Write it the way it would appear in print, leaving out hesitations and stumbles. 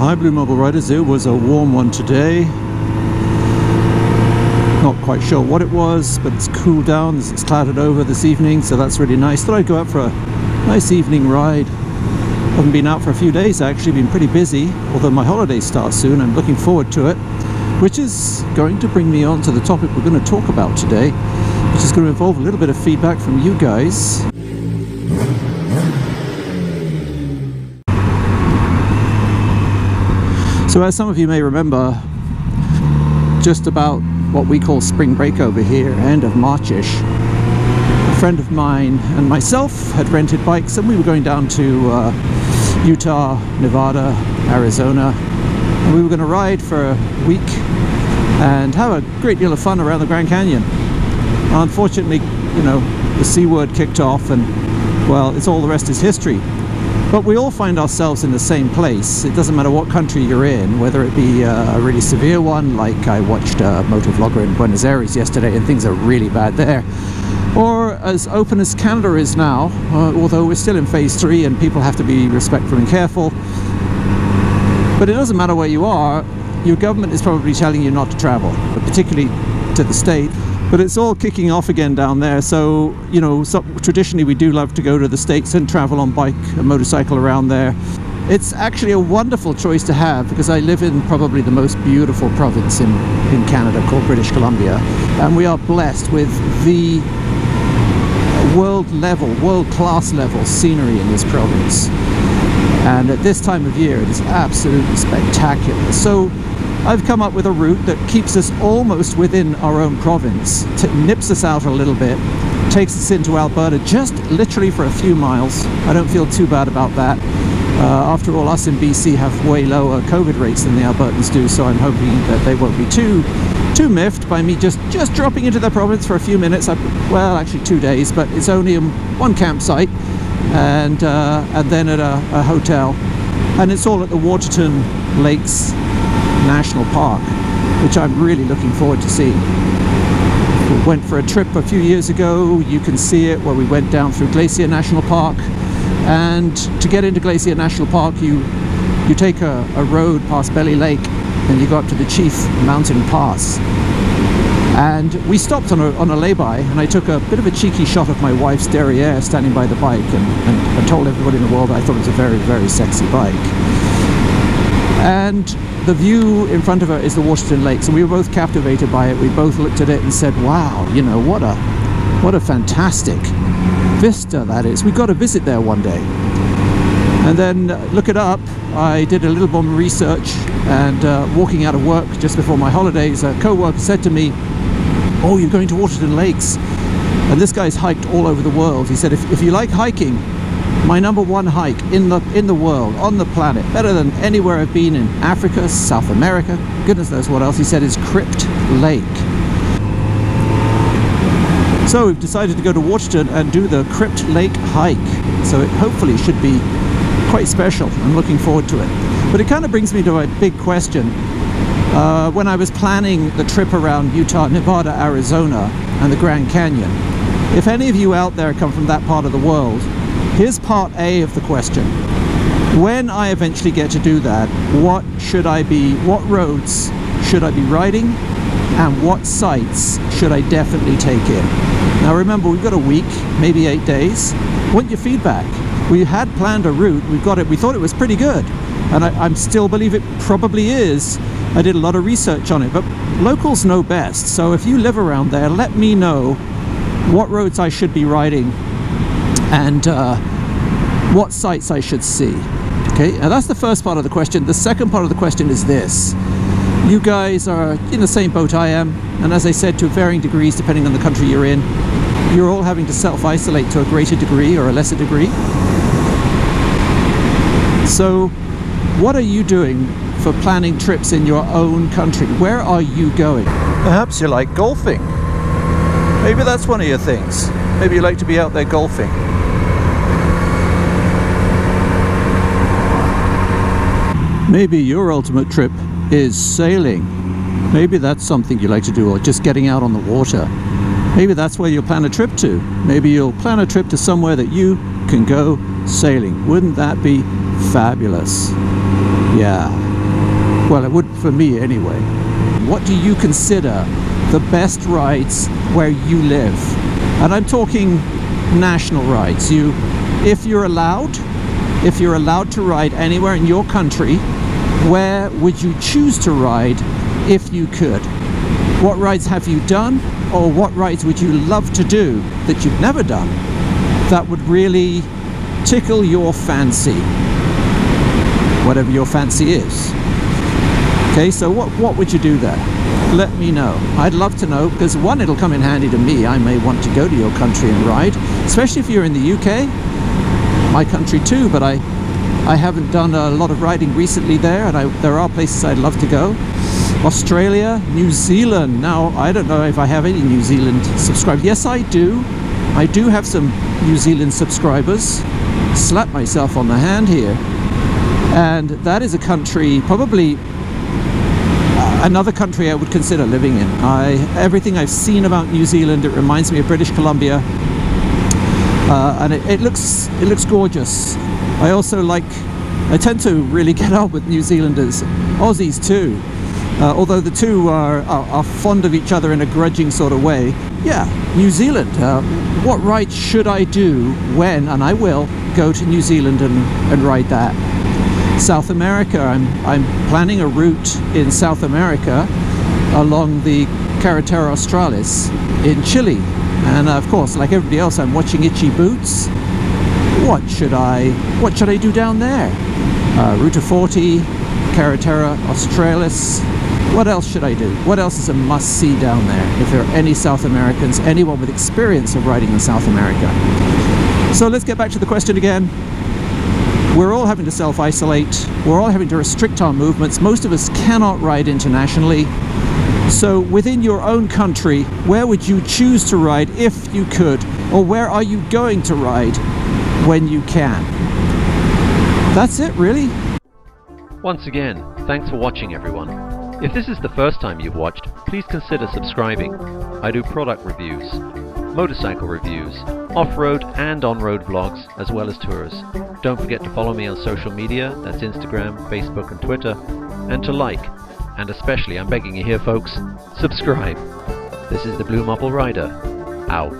Hi Blue Marble Riders, it was a warm one today. Not quite sure what it was, but it's cooled down, it's clouded over this evening, so that's really nice. Thought I'd go out for a nice evening ride. Haven't been out for a few days actually, been pretty busy, although my holidays start soon. I'm looking forward to it, which is going to bring me on to the topic we're going to talk about today, which is going to involve a little bit of feedback from you guys. So as some of you may remember, just about what we call spring break over here, end of March-ish, a friend of mine and myself had rented bikes and we were going down to Utah, Nevada, Arizona, and we were going to ride for a week and have a great deal of fun around the Grand Canyon. Unfortunately, you know, the C word kicked off and, well, it's all the rest is history. But we all find ourselves in the same place. It doesn't matter what country you're in, whether it be a really severe one, like I watched a motovlogger in Buenos Aires yesterday and things are really bad there, or as open as Canada is now, although we're still in phase 3 and people have to be respectful and careful. But it doesn't matter where you are, your government is probably telling you not to travel, particularly to the state. But it's all kicking off again down there, so, you know, traditionally we do love to go to the States and travel on bike and motorcycle around there. It's actually a wonderful choice to have, because I live in probably the most beautiful province in Canada called British Columbia, and we are blessed with the world-class level scenery in this province. And at this time of year it is absolutely spectacular. So I've come up with a route that keeps us almost within our own province, nips us out a little bit, takes us into Alberta just literally for a few miles. I don't feel too bad about that. After all, us in BC have way lower COVID rates than the Albertans do, so I'm hoping that they won't be too miffed by me just dropping into their province for a few minutes. Well, actually 2 days, but it's only one campsite and then at a hotel. And it's all at the Waterton Lakes National Park, which I'm really looking forward to seeing. We went for a trip a few years ago, you can see it, where we went down through Glacier National Park, and to get into Glacier National Park you take a road past Belly Lake and you go up to the Chief Mountain Pass. And we stopped on a lay-by, and I took a bit of a cheeky shot of my wife's derriere standing by the bike and told everybody in the world I thought it was a very, very sexy bike. And the view in front of her is the Waterton Lakes, and we were both captivated by it. We both looked at it and said, wow, you know, what a fantastic vista that is. We've got to visit there one day. And then look it up, I did a little more research, and walking out of work just before my holidays, a co-worker said to me, oh, you're going to Waterton Lakes? And this guy's hiked all over the world. He said, if you like hiking, my #1 hike in the world, on the planet, better than anywhere I've been in Africa, South America, goodness knows what else, he said, is Crypt Lake. So we've decided to go to Waterton and do the Crypt Lake hike. So it hopefully should be quite special. I'm looking forward to it. But it kind of brings me to a big question. When I was planning the trip around Utah, Nevada, Arizona, and the Grand Canyon, if any of you out there come from that part of the world, here's part A of the question. When I eventually get to do that, what roads should I be riding, and what sites should I definitely take in? Now remember, we've got a week, maybe 8 days. I want your feedback. We had planned a route, we thought it was pretty good, and I still believe it probably is. I did a lot of research on it, but locals know best. So if you live around there, let me know what roads I should be riding and what sites I should see. Okay, now that's the first part of the question. The second part of the question is this. You guys are in the same boat I am, and as I said, to varying degrees depending on the country you're in. You're all having to self-isolate to a greater degree or a lesser degree. So what are you doing for planning trips in your own country? Where are you going? Perhaps you like golfing. Maybe that's one of your things. Maybe you like to be out there golfing. Maybe your ultimate trip is sailing. Maybe that's something you like to do, or just getting out on the water. Maybe that's where you'll plan a trip to. Maybe you'll plan a trip to somewhere that you can go sailing. Wouldn't that be fabulous? Yeah. Well, it would for me anyway. What do you consider the best rides where you live? And I'm talking national rides. If you're allowed to ride anywhere in your country, where would you choose to ride if you could? What rides have you done, or what rides would you love to do that you've never done that would really tickle your fancy, whatever your fancy is? Okay, so what would you do there? Let me know. I'd love to know, because one, it'll come in handy to me. I may want to go to your country and ride, especially if you're in the UK, my country too, but I haven't done a lot of riding recently there, and there are places I'd love to go. Australia, New Zealand. Now, I don't know if I have any New Zealand subscribers. Yes, I do. I do have some New Zealand subscribers. Slap myself on the hand here. And that is a country, probably another country I would consider living in. Everything I've seen about New Zealand, it reminds me of British Columbia, and it looks gorgeous. I tend to really get on with New Zealanders, Aussies too, although the two are fond of each other in a grudging sort of way. Yeah, New Zealand. What rides should I do when, and I will, go to New Zealand and ride that? South America, I'm planning a route in South America along the Carretera Australis in Chile, and of course, like everybody else, I'm watching Itchy Boots. What should I do down there? Route 40, Carretera Australis. What else should I do? What else is a must-see down there if there are any South Americans, anyone with experience of riding in South America? So let's get back to the question again. We're all having to self-isolate, we're all having to restrict our movements, most of us cannot ride internationally. So within your own country, where would you choose to ride if you could? Or where are you going to ride when you can? That's it, really. Once again, thanks for watching, everyone. If this is the first time you've watched, please consider subscribing. I do product reviews, motorcycle reviews, off-road and on-road vlogs, as well as tours. Don't forget to follow me on social media, that's Instagram, Facebook and Twitter, and to like, and especially, I'm begging you here folks, subscribe. This is the BlueMarbleRider, out.